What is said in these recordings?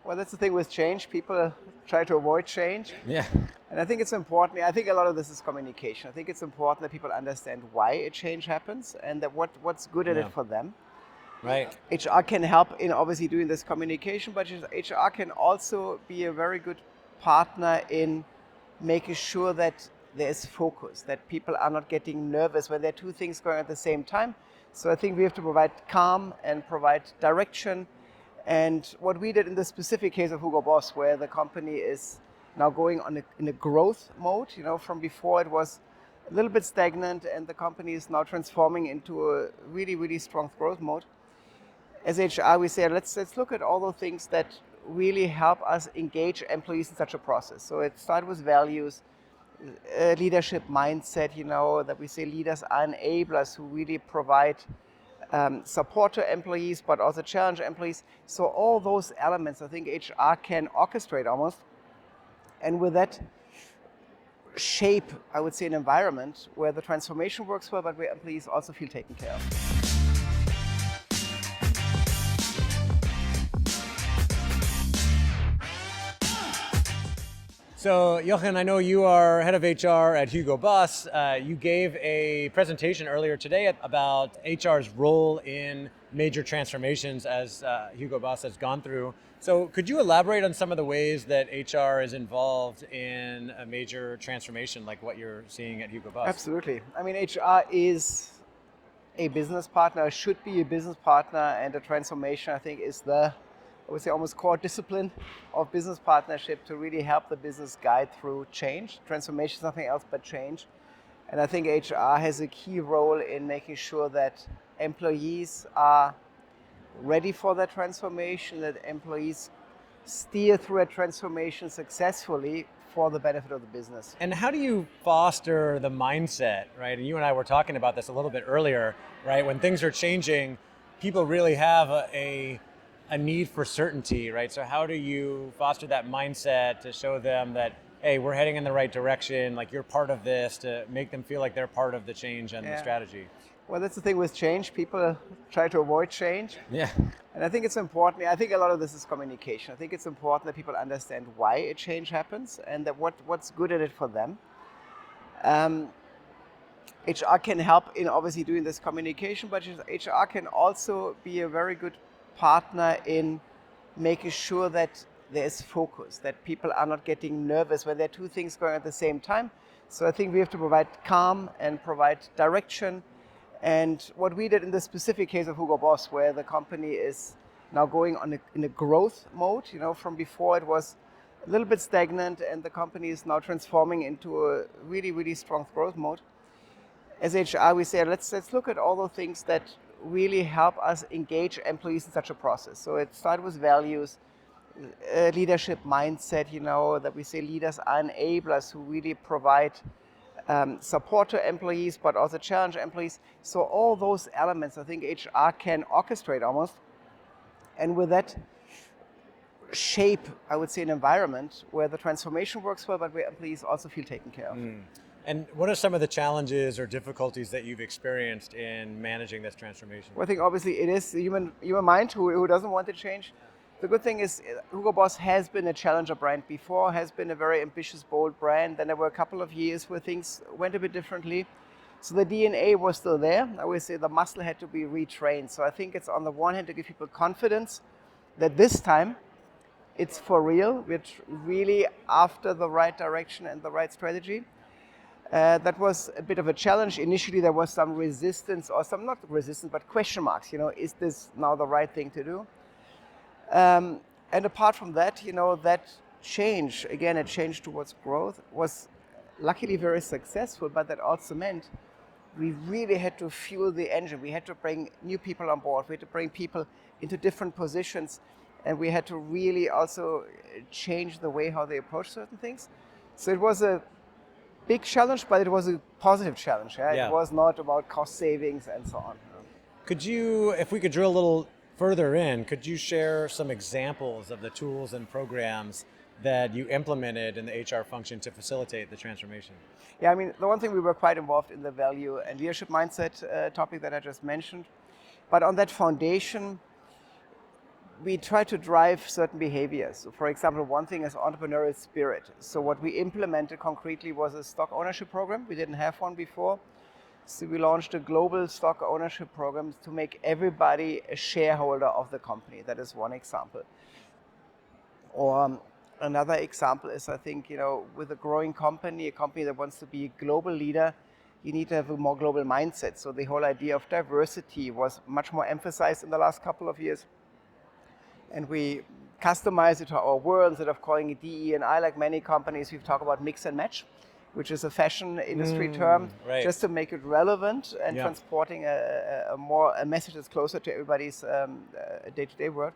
Well, that's the thing with change. People try to avoid change. Yeah. And I think it's important. I think a lot of this is communication. I think it's important that people understand why a change happens and that what's good at Yeah. it for them. Right. HR can help in obviously doing this communication, but HR can also be a very good partner in making sure that there's focus, that people are not getting nervous when there are two things going at the same time. So I think we have to provide calm and provide direction. And what we did in the specific case of HUGO BOSS, where the company is now going in a growth mode, from before it was a little bit stagnant and the company is now transforming into a really, really strong growth mode. As HR, we say, let's look at all the things that really help us engage employees in such a process. So it started with values, leadership mindset, that we say leaders are enablers who really provide support to employees, but also challenge employees. So all those elements, I think HR can orchestrate almost. And with that, shape, I would say, an environment where the transformation works well, but where employees also feel taken care of. So, Jochen, I know you are head of HR at HUGO BOSS. You gave a presentation earlier today about HR's role in major transformations as HUGO BOSS has gone through. So, could you elaborate on some of the ways that HR is involved in a major transformation like what you're seeing at HUGO BOSS? Absolutely. I mean, HR is a business partner, should be a business partner, and a transformation, I think, is I would say almost core discipline of business partnership to really help the business guide through change. Transformation is nothing else but change. And I think HR has a key role in making sure that employees are ready for that transformation, that employees steer through a transformation successfully for the benefit of the business. And how do you foster the mindset, right? And you and I were talking about this a little bit earlier, right? When things are changing, people really have a need for certainty, right? So how do you foster that mindset to show them that, hey, we're heading in the right direction, like you're part of this, to make them feel like they're part of the change and the strategy? Well, that's the thing with change. People try to avoid change. Yeah. And I think it's important. I think a lot of this is communication. I think it's important that people understand why a change happens and that what's good at it for them. HR can help in obviously doing this communication, but HR can also be a very good partner in making sure that there's focus, that people are not getting nervous when there are two things going at the same time. So I think we have to provide calm and provide direction. And what we did in the specific case of HUGO BOSS, where the company is now going in a growth mode, from before it was a little bit stagnant and the company is now transforming into a really, really strong growth mode. As HR, we say, let's look at all the things that really help us engage employees in such a process. So it started with values, leadership mindset, that we say leaders are enablers who really provide support to employees, but also challenge employees. So all those elements, I think HR can orchestrate almost. And with that, shape, I would say, an environment where the transformation works well, but where employees also feel taken care of. And what are some of the challenges or difficulties that you've experienced in managing this transformation? Well, I think obviously it is the human mind who doesn't want to change. The good thing is HUGO BOSS has been a challenger brand before, has been a very ambitious, bold brand. Then there were a couple of years where things went a bit differently. So the DNA was still there. I always say the muscle had to be retrained. So I think it's on the one hand to give people confidence that this time it's for real. We're really after the right direction and the right strategy. That was a bit of a challenge. Initially, there was some resistance, or some not resistance, but question marks. Is this now the right thing to do? And apart from that, that change, again, a change towards growth, was luckily very successful, but that also meant we really had to fuel the engine. We had to bring new people on board. We had to bring people into different positions, and we had to really also change the way how they approach certain things. So it was a big challenge, but it was a positive challenge. Yeah? It was not about cost savings and so on. Could you, if we could drill a little further in, could you share some examples of the tools and programs that you implemented in the HR function to facilitate the transformation? Yeah, I mean, the one thing, we were quite involved in the value and leadership mindset topic that I just mentioned. But on that foundation, we try to drive certain behaviors. So for example, one thing is entrepreneurial spirit. So what we implemented concretely was a stock ownership program. We didn't have one before. So we launched a global stock ownership program to make everybody a shareholder of the company. That is one example. Or another example is, I think, with a growing company, a company that wants to be a global leader, you need to have a more global mindset. So the whole idea of diversity was much more emphasized in the last couple of years. And we customize it to our world instead of calling it DE&I like many companies. We've talked about mix and match, which is a fashion industry term, right. just to make it relevant and transporting a message that's closer to everybody's day-to-day world.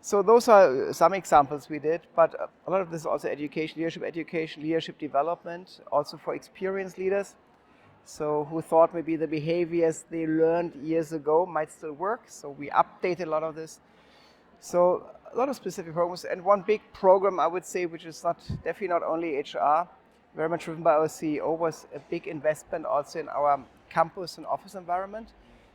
So those are some examples we did, but a lot of this is also education, leadership development, also for experienced leaders. So who thought maybe the behaviors they learned years ago might still work. So we updated a lot of this. So a lot of specific programs, and one big program I would say, which is definitely not only HR, very much driven by our CEO, was a big investment also in our campus and office environment.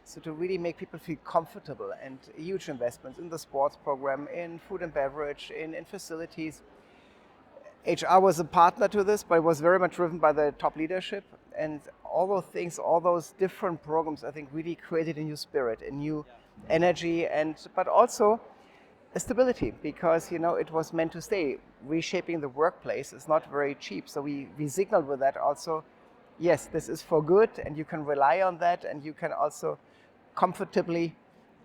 So to really make people feel comfortable, and huge investments in the sports program, in food and beverage, in facilities. HR was a partner to this, but it was very much driven by the top leadership. And all those things, all those different programs, I think really created a new spirit, a new energy, but also a stability, because it was meant to stay. Reshaping the workplace is not very cheap. So we signaled with that also, yes, this is for good, and you can rely on that, and you can also comfortably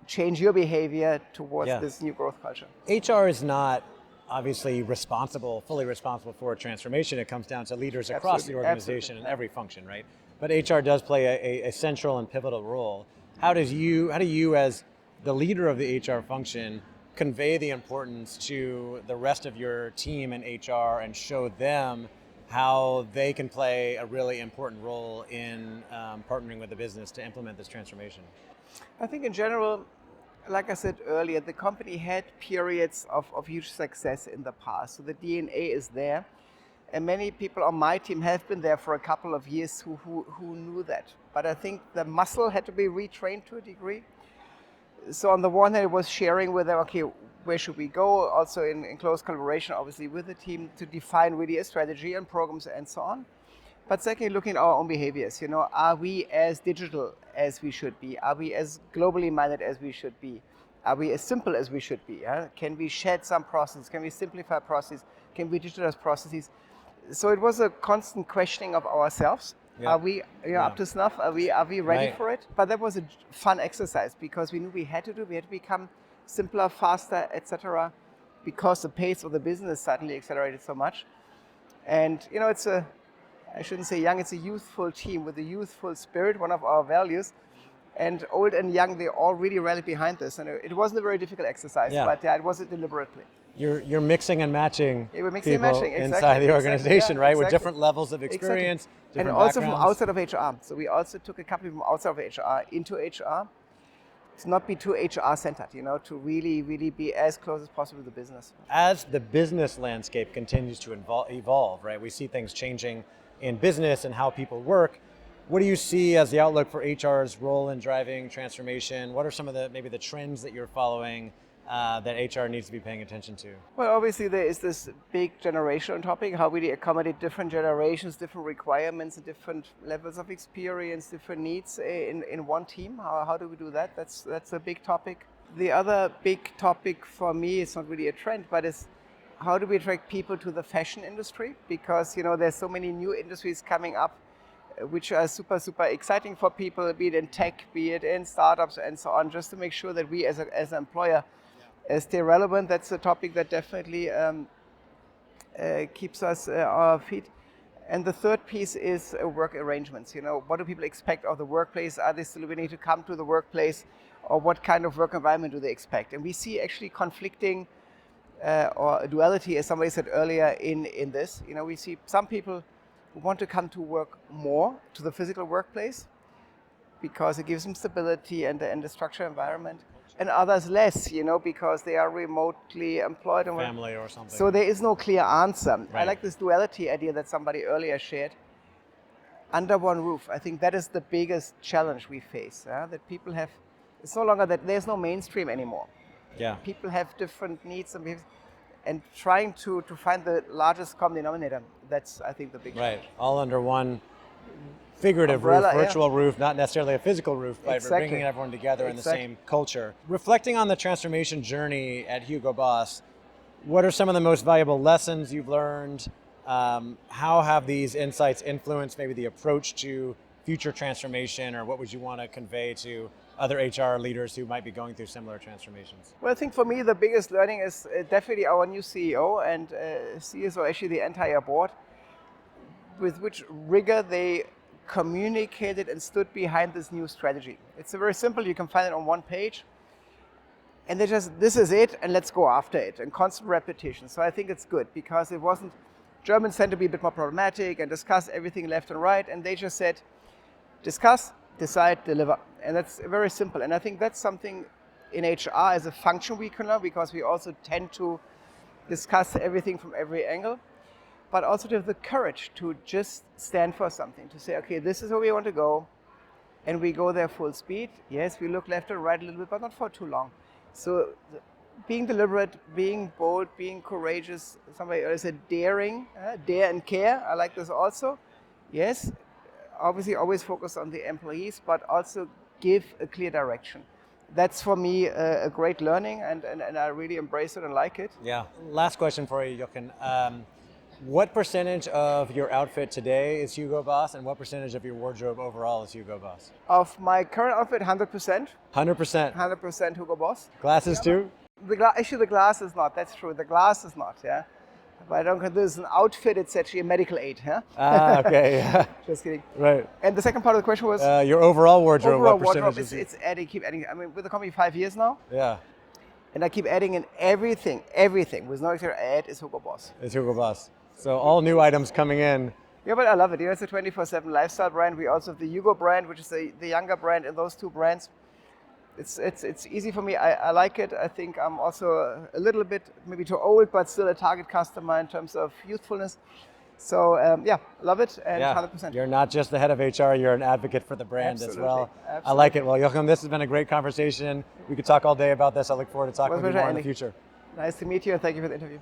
change your behavior towards this new growth culture. HR is not obviously fully responsible for a transformation. It comes down to leaders across the organization in every function, right? But HR does play a central and pivotal role. How do you as the leader of the HR function convey the importance to the rest of your team in HR and show them how they can play a really important role in partnering with the business to implement this transformation? I think in general, like I said earlier, the company had periods of huge success in the past. So the DNA is there. And many people on my team have been there for a couple of years who knew that. But I think the muscle had to be retrained to a degree. So on the one hand, it was sharing with them, okay, where should we go? Also in close collaboration, obviously, with the team to define really a strategy and programs and so on. But secondly, looking at our own behaviors, are we as digital as we should be? Are we as globally minded as we should be? Are we as simple as we should be? Can we shed some processes? Can we simplify processes? Can we digitalize processes? So it was a constant questioning of ourselves. Are we up to snuff? Are we ready for it? But that was a fun exercise, because we knew we had to become simpler, faster, etc., because the pace of the business suddenly accelerated so much. And I shouldn't say young, it's a youthful team with a youthful spirit, one of our values. And old and young, they all really rallied behind this. And it wasn't a very difficult exercise, but it was deliberately. You're mixing and matching people exactly, inside the organization, right? Exactly. With different levels of experience, different and also backgrounds. from outside of HR. So we also took a couple from outside of HR into HR. To not be too HR centered, to really, really be as close as possible to the business. As the business landscape continues to evolve, right? We see things changing in business and how people work. What do you see as the outlook for HR's role in driving transformation? What are some of the trends that you're following that HR needs to be paying attention to? Well, obviously there is this big generational topic, how we accommodate different generations, different requirements, and different levels of experience, different needs in one team. How do we do that? That's a big topic. The other big topic for me, it's not really a trend, but is how do we attract people to the fashion industry? Because there's so many new industries coming up which are super, super exciting for people, be it in tech, be it in startups and so on, just to make sure that we as an employer stay relevant. That's a topic that definitely keeps us on our feet. And the third piece is work arrangements. What do people expect of the workplace? Are they still willing to come to the workplace? Or what kind of work environment do they expect? And we see actually conflicting or a duality, as somebody said earlier, in this. We see some people who want to come to work more to the physical workplace because it gives them stability and the structured environment. And others less, because they are remotely employed. Family or something. So there is no clear answer. Right. I like this duality idea that somebody earlier shared. Under one roof, I think that is the biggest challenge we face. That people have, it's no longer that there's no mainstream anymore. Yeah. People have different needs and trying to find the largest common denominator. That's, I think, the big Right, challenge. all under one figurative Umbrella, roof, yeah. virtual roof, not necessarily a physical roof, but Exactly. bringing everyone together in the Exactly. same culture. Reflecting on the transformation journey at Hugo Boss, what are some of the most valuable lessons you've learned? How have these insights influenced maybe the approach to future transformation, or what would you want to convey to other HR leaders who might be going through similar transformations? Well, I think for me the biggest learning is definitely our new CEO and CSO, actually the entire board, with which rigor they communicated and stood behind this new strategy. It's very simple, you can find it on one page. And they just, this is it, and let's go after it, and constant repetition. So I think it's good, because it wasn't, Germans tend to be a bit more problematic and discuss everything left and right, and they just said, discuss, decide, deliver. And that's very simple. And I think that's something in HR as a function we can learn, because we also tend to discuss everything from every angle, but also to have the courage to just stand for something, to say, okay, this is where we want to go, and we go there full speed. Yes, we look left and right a little bit, but not for too long. So being deliberate, being bold, being courageous, somebody else said daring, dare and care, I like this also. Yes, obviously always focus on the employees, but also give a clear direction. That's for me a great learning, and I really embrace it and like it. Yeah. Last question for you, Jochen. What percentage of your outfit today is Hugo Boss, and what percentage of your wardrobe overall is Hugo Boss? Of my current outfit, 100%. 100%. 100% Hugo Boss. Glasses too? Actually, the glass is not. That's true. The glass is not. Yeah, but I don't consider this an outfit. It's actually a medical aid. Yeah. Okay. Yeah. Just kidding. Right. And the second part of the question was your overall wardrobe. overall what percentage wardrobe. is it? It's adding, keep adding. I mean, with the company 5 years now, Yeah. and I keep adding in everything with no extra add is Hugo Boss. It's Hugo Boss. So all new items coming in. Yeah, but I love it. You know, it's a 24/7 lifestyle brand. We also have the Hugo brand, which is the younger brand in those two brands. It's easy for me. I like it. I think I'm also a little bit maybe too old, but still a target customer in terms of youthfulness. So yeah, love it, and Yeah. 100%. You're not just the head of HR, you're an advocate for the brand as Absolutely. well. Absolutely. I like it. Well, Jochen, this has been a great conversation. We could talk all day about this. I look forward to talking with you more in the future. Nice to meet you, and thank you for the interview.